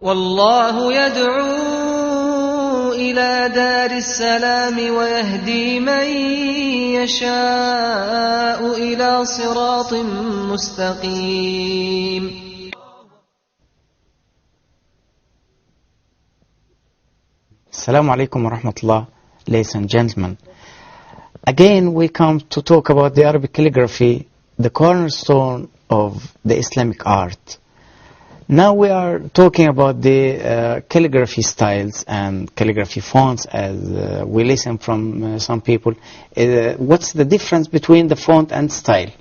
والله يدعو إلى دار السلام ويهدي من يشاء إلى صراط مستقيم. Assalamu alaikum wa rahmatullah, ladies and gentlemen. Again, we come to talk about the Arabic calligraphy, the cornerstone of the Islamic art. Now we are talking about the calligraphy styles and calligraphy fonts, as we listen from some people. What's the difference between the font and style?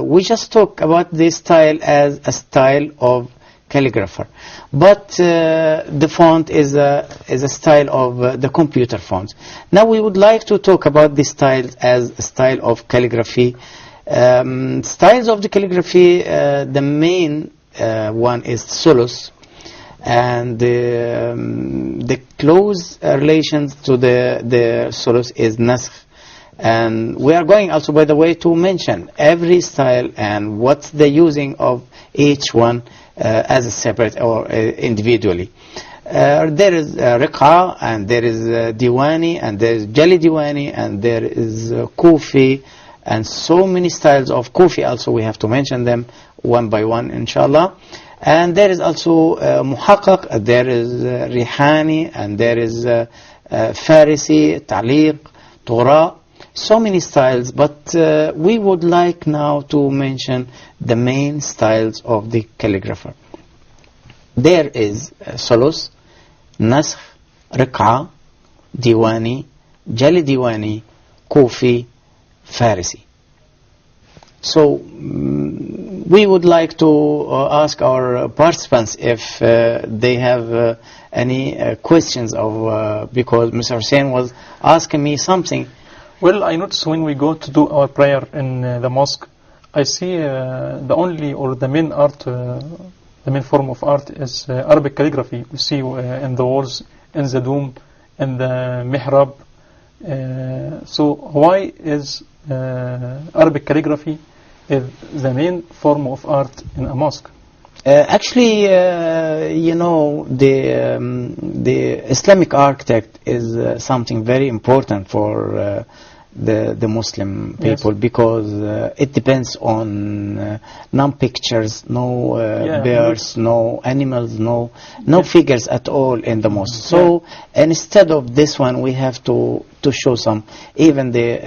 We just talk about this style as a style of calligrapher, but the font is a style of the computer font. Now we would like to talk about this style as a style of calligraphy. Styles of the calligraphy, the main one is solus, and the close relations to the solus is nasakh. And we are going also, by the way, to mention every style and what's the using of each one as a separate or individually. There is riqa, and there is diwani, and there is jali diwani, and there is kufi, and so many styles of kufi. Also we have to mention them one by one, inshallah. And there is also muhaqqaq, there is rihani, and there is farisi, taliq, tura. So many styles, but we would like now to mention the main styles of the calligrapher. There is solus, nasakh, riqa, diwani, jali diwani, kufi, farisi. So we would like to ask our participants if they have any questions of because Mr. Hussein was asking me something. Well, I notice when we go to do our prayer in the mosque, I see the only or the main art, the main form of art is Arabic calligraphy. We see in the walls, in the dome, in the mihrab. So why is Arabic calligraphy is the main form of art in a mosque? Actually, you know, the Islamic architect is something very important for the Muslim people, yes, because it depends on no pictures, no birds, no animals, no figures at all in the mosque. So instead of this one, we have to show some, even the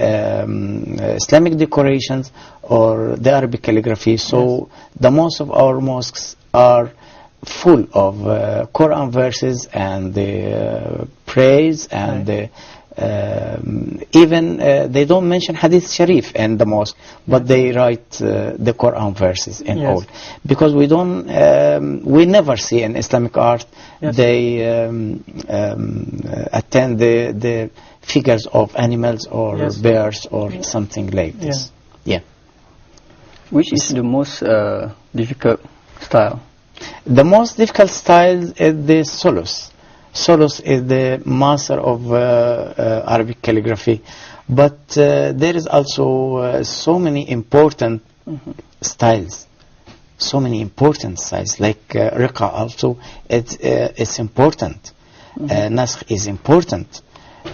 Islamic decorations or the Arabic calligraphy. So the most of our mosques are full of Qur'an verses and the praise and the even they don't mention Hadith Sharif in the mosque, but they write the Qur'an verses in all, because we don't we never see in Islamic art they attend the figures of animals or bears or something like this. Which is the most difficult style? The most difficult style is the solus. Solus is the master of Arabic calligraphy, but there is also so many important styles. So many important styles, like riqa also, it's important. Nasakh is important.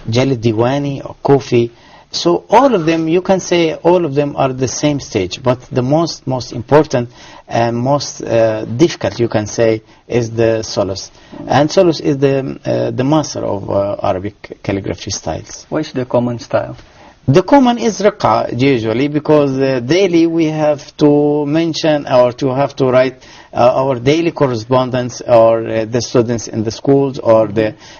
Jali diwani or kufi. So all of them, you can say all of them are the same stage, but the most important and most difficult, you can say, is the solus. And solus is the master of Arabic calligraphy styles. What is the common style? The common is riqa, usually, because daily we have to mention or to have to write our daily correspondence, or the students in the schools or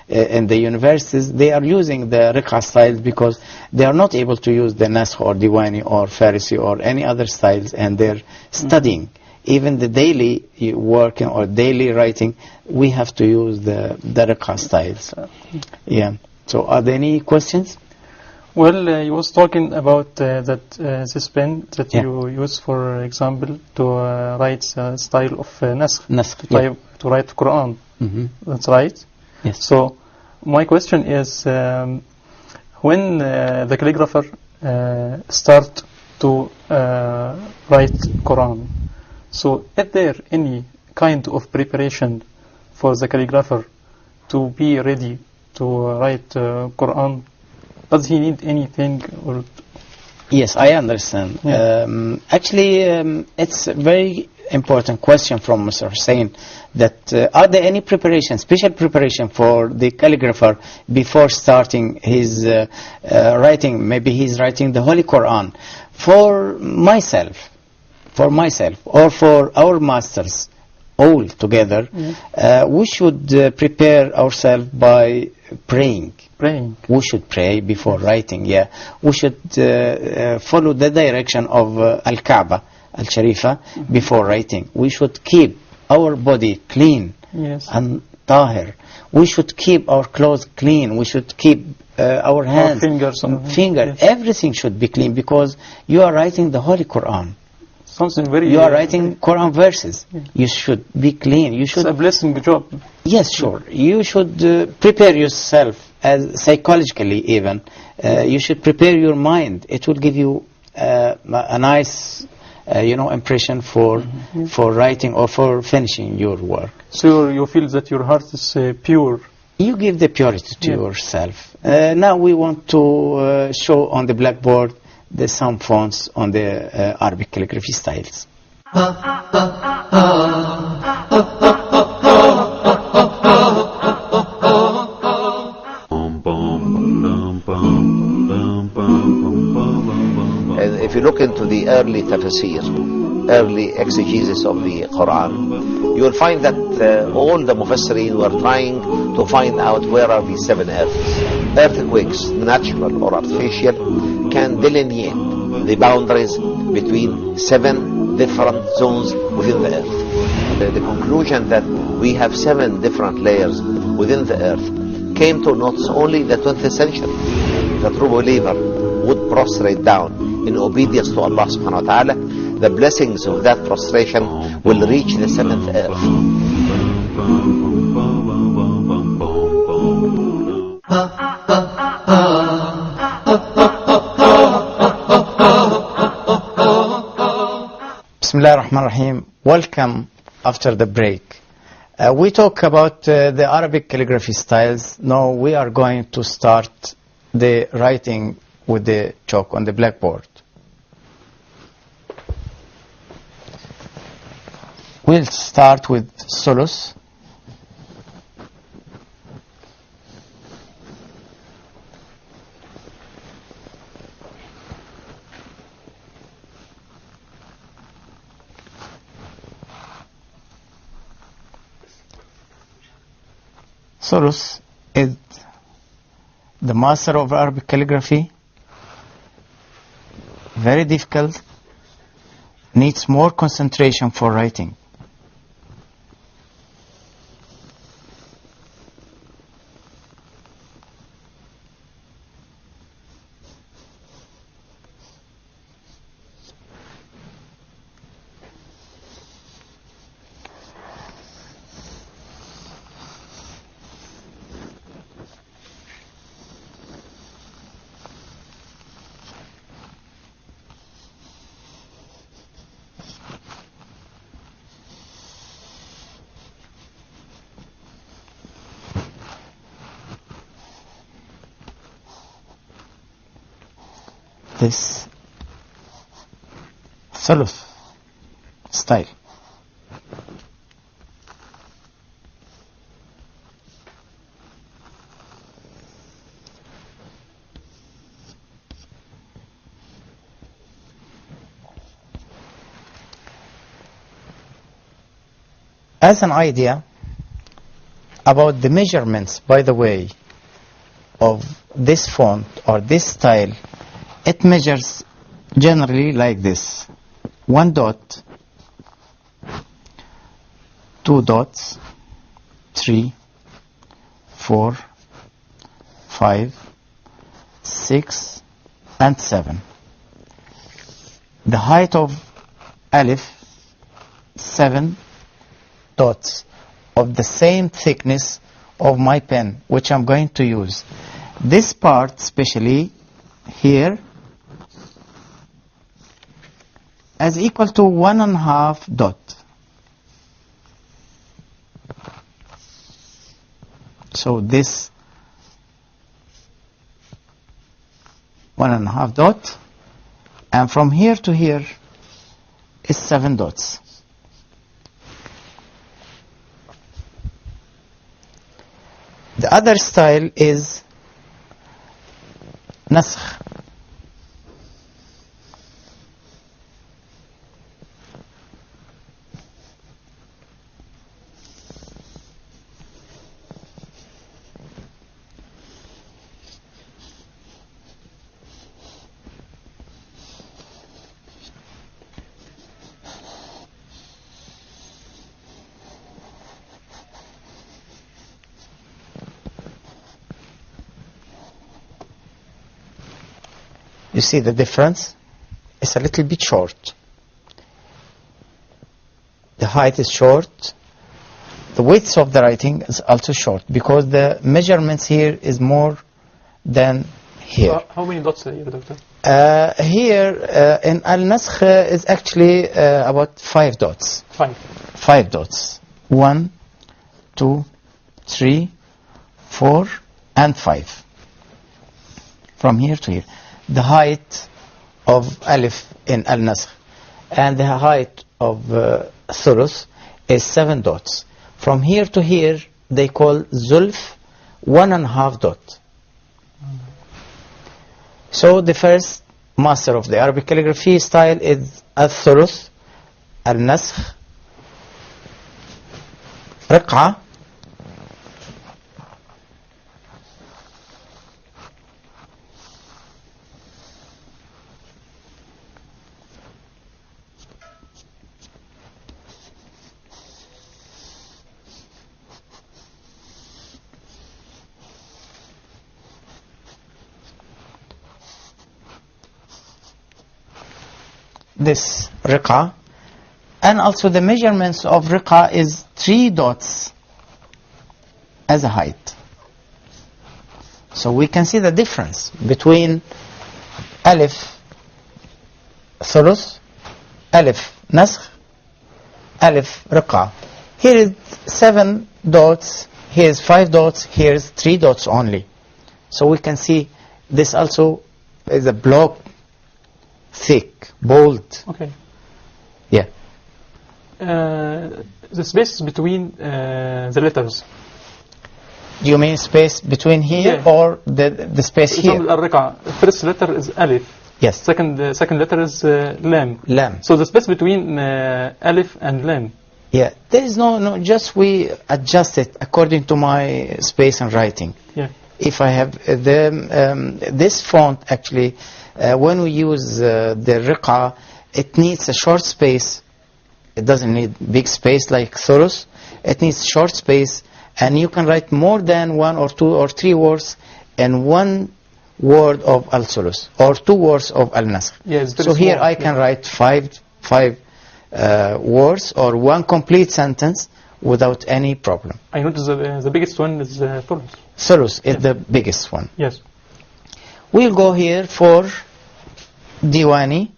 in the universities, they are using the riqa styles because they are not able to use the nasakh or diwani or farisi or any other styles, and they're studying. Even the daily working or daily writing, we have to use the riqa styles. So are there any questions? Well, you was talking about this pen that you use, for example, to write style of nasakh, to write Qur'an. That's right? Yes. So my question is, when the calligrapher start to write Qur'an, so is there any kind of preparation for the calligrapher to be ready to write Quran? Does he need anything? Or Yes, I understand. Yeah. Actually, it's a very important question from Mr. Hussein, that are there any preparation, special preparation for the calligrapher before starting his writing? Maybe he's writing the Holy Quran. For myself, or for our masters, all together, we should prepare ourselves by praying. We should pray before writing, yeah. We should follow the direction of Al-Kaaba, Al-Sharifa, before writing. We should keep our body clean and tahir. We should keep our clothes clean. We should keep our hands, fingers, everything should be clean, because you are writing the Holy Quran. Something very. You are writing Quran verses. You should be clean. You should. It's a blessing job. Yes, sure. You should prepare yourself, as psychologically even. You should prepare your mind. It will give you a nice, impression for writing or for finishing your work. So you feel that your heart is pure. You give the purity to yourself. Now we want to show on the blackboard some fonts on the Arabic calligraphy styles. And if you look into the early tafsir, early exegesis of the Quran, you will find that all the mufassirin were trying to find out where are the seven earths. Earthquakes, natural or artificial, can delineate the boundaries between seven different zones within the earth. The conclusion that we have seven different layers within the earth came to not only the 20th century. The true believer would prostrate down in obedience to Allah subhanahu wa ta'ala. The blessings of that prostration will reach the seventh earth. Bismillah ar-Rahman ar-Rahim. Welcome after the break. We talk about the Arabic calligraphy styles. Now we are going to start the writing with the chalk on the blackboard. We'll start with Solus. Solus is the master of Arabic calligraphy. Very difficult. Needs more concentration for writing. This Saluf style. As an idea about the measurements, by the way, of this font or this style, it measures generally like this: 1 dot, 2 dots, 3, 4, 5, 6, and 7. The height of Alif, 7 dots of the same thickness of my pen, which I'm going to use. This part, especially here, is equal to 1.5 dot. So this 1.5 dot, and from here to here is 7 dots. The other style is nasakh. You see the difference? It's a little bit short. The height is short. The width of the writing is also short because the measurements here is more than here. How many dots here, Doctor? Here in Al-Nasakh is actually about 5 dots. 5 dots. 1, 2, 3, 4, and 5. From here to here. The height of Alif in Al-Nasakh and the height of Thuluth is 7 dots. From here to here they call Zulf 1.5 dot. So the first master of the Arabic calligraphy style is Al-Thuluth, Al-Nasakh, Riq'a, this Riq'a, and also the measurements of Riq'a is 3 dots as a height. So we can see the difference between Alif Thuluth, Alif Nasakh, Alif Riq'a. Here is 7 dots, here is 5 dots, here is 3 dots only. So we can see this also is a block, thick, bold. Okay. Yeah. The space between the letters. Do you mean space between here Yeah. or the space For here? example, Al-Riq'a, first letter is Alif. Yes. Second letter is Lam. Lam. So the space between Alif and Lam. Yeah. There is no, just we adjust it according to my space and writing. Yeah. If I have this font actually, when we use the Riq'a, it needs a short space. It doesn't need big space like Thuluth. It needs short space, and you can write more than 1 or 2 or 3 words in 1 word of Al-Thuluth or 2 words of Al-Nasakh. Yes, so here I can write 5 words or 1 complete sentence without any problem. I noticed the biggest one is Thuluth. Thuluth is the biggest one. Yes. We'll go here for Diwani.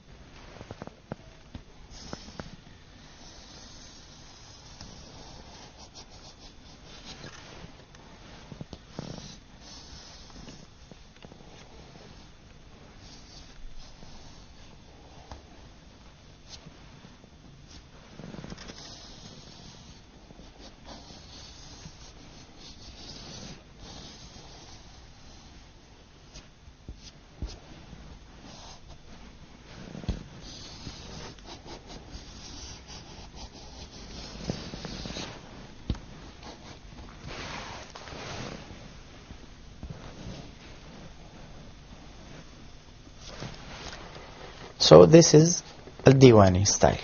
So this is Al-Diwani style.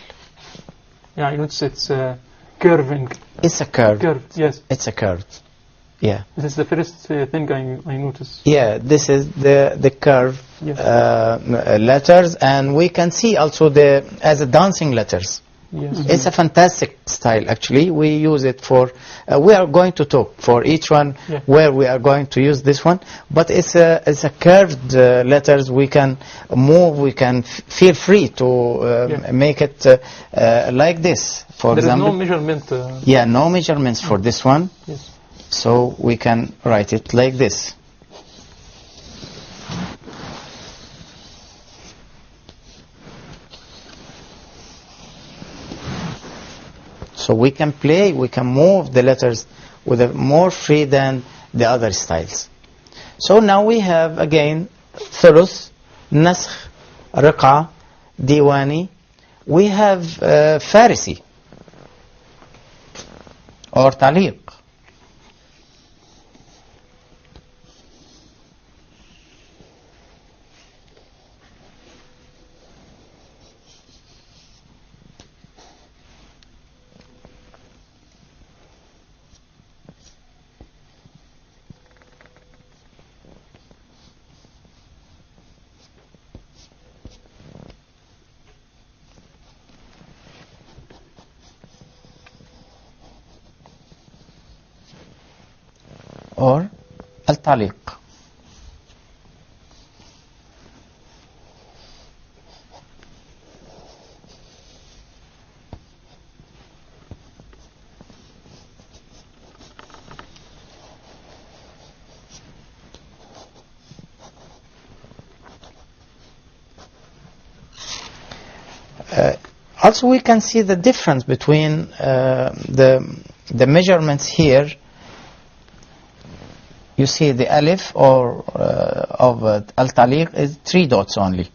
Yeah, I noticed it's curving. It's a curve. Curved, yes. It's a curve. Yeah. This is the first thing I noticed. Yeah, this is the curve Yes. letters, and we can see also as a dancing letters. Yes. It's a fantastic style actually. We use it for, we are going to talk for each one Yeah. where we are going to use this one, but it's a curved letters. We can move, we can feel free to make it like this, for There example. is no measurement. Yeah, no measurements for this one. Yes. So we can write it like this. So we can play, we can move the letters with a more free than the other styles. So now we have again thuluth, naskh, riqa, diwani. We have farisi or taliq. Or al-taliq. Also we can see the difference between the measurements here. You see the alif or of al-taliq is 3 dots only.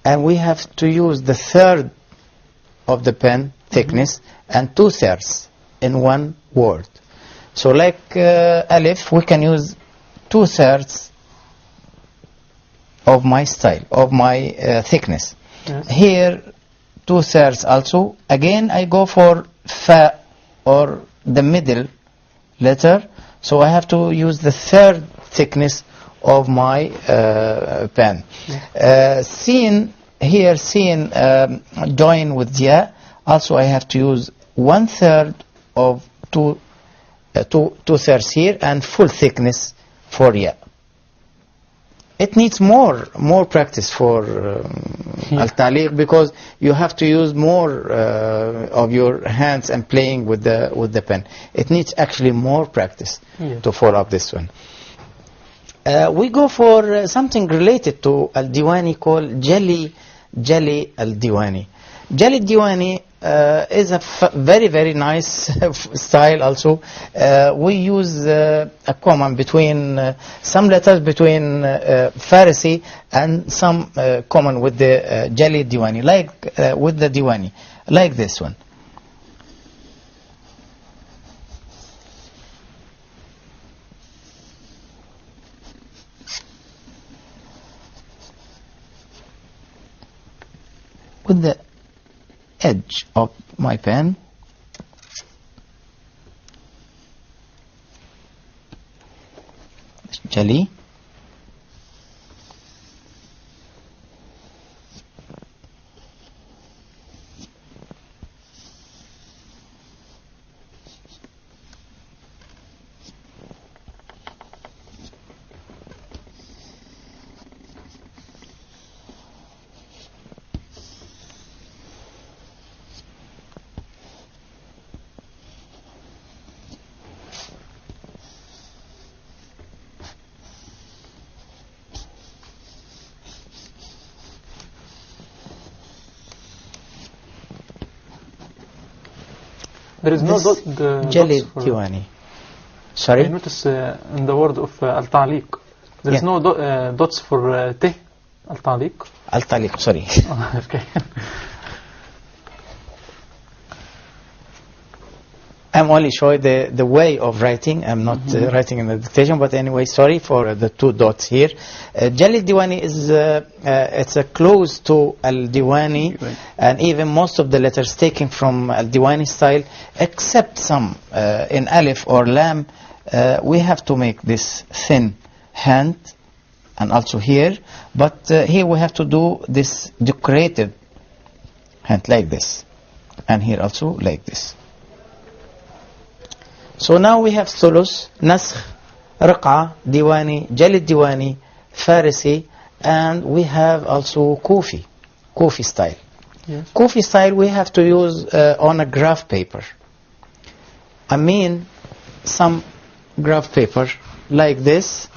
And we have to use the third of the pen thickness and 2/3 in one word. So like alif, we can use 2/3 of my style, of my thickness. Yes. Here 2/3 also. Again I go for fa or the middle letter, so I have to use the third thickness of my pen. Sin here, sin join with ya, also I have to use 1/3 of 2/3 here and full thickness for ya. It needs more practice for al-taliq because you have to use more of your hands and playing with the pen. It needs actually more practice to follow up this one. We go for something related to al-diwani called jali al-diwani. Jali al-diwani is a very nice style also. We use a common between some letters between Farsi and some common with the Jali Diwani, like with the Diwani, like this one. With the edge of my pen, Jali, There is no dot, Jali dots for, Diwani. Sorry? I notice in the word of al-taliq, there is no dots for te, al-taliq. Al-taliq, sorry. Okay. I'm only showing the way of writing. I'm not writing in the dictation, but anyway, sorry for the 2 dots here. Jali Diwani is it's a close to Al-Diwani, and even most of the letters taken from Al-Diwani style, except some in Alif or Lam, we have to make this thin hand, and also here, but here we have to do this decorated hand like this, and here also like this. So now we have thuluth, naskh, riqa, diwani, jali diwani, farisi, and we have also Kufi style. Yes. Kufi style we have to use on a graph paper. I mean some graph paper like this.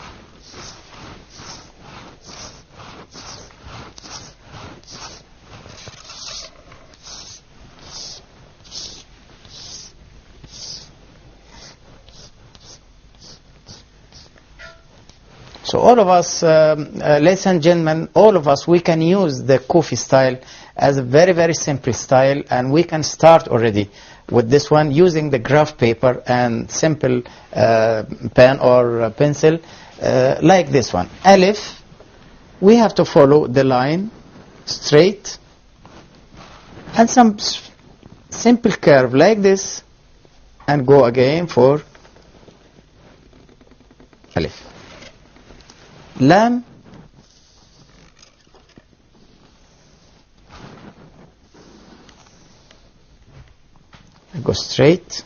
So all of us, ladies and gentlemen, all of us, we can use the Kufi style as a very, very simple style, and we can start already with this one using the graph paper and simple pen or pencil like this one. Alif, we have to follow the line straight and some simple curve like this and go again for Alif. Lam, I go straight.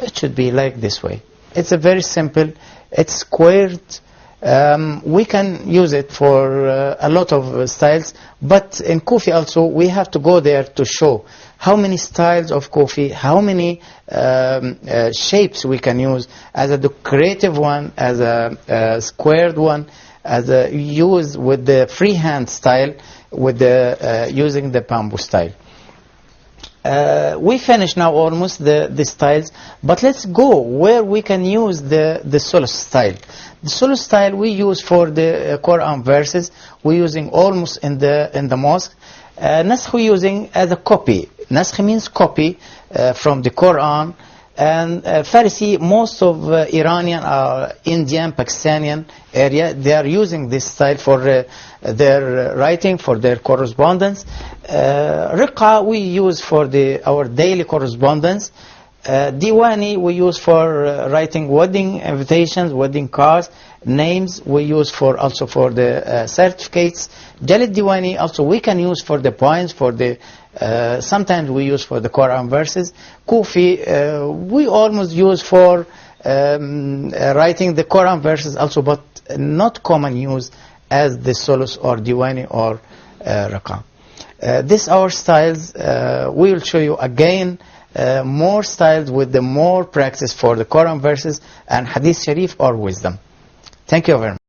It should be like this way. It's a very simple, it's squared. We can use it for a lot of styles, but in Kufi also we have to go there to show how many styles of Kufi, how many shapes we can use as a decorative one, as a squared one, as a use with the freehand style, with the using the bamboo style. We finished now almost the styles, but let's go where we can use the solo style. The solo style we use for the Qur'an verses. We're using almost in the mosque. Nasakh we using as a copy. Nasakh means copy from the Qur'an. And Farsi, most of Iranian, Indian, Pakistani area, they are using this style for their writing, for their correspondence. Riqa we use for our daily correspondence. Diwani we use for writing wedding invitations, wedding cards. Names we use also for the certificates. Jalid Diwani also we can use for the points, for the sometimes we use for the Quran verses. Kufi we almost use for writing the Quran verses also, but not common use as the solos or Diwani or Riqa. These are our styles. We will show you again more styles with the more practice for the Quran verses and Hadith Sharif or wisdom. Thank you very much.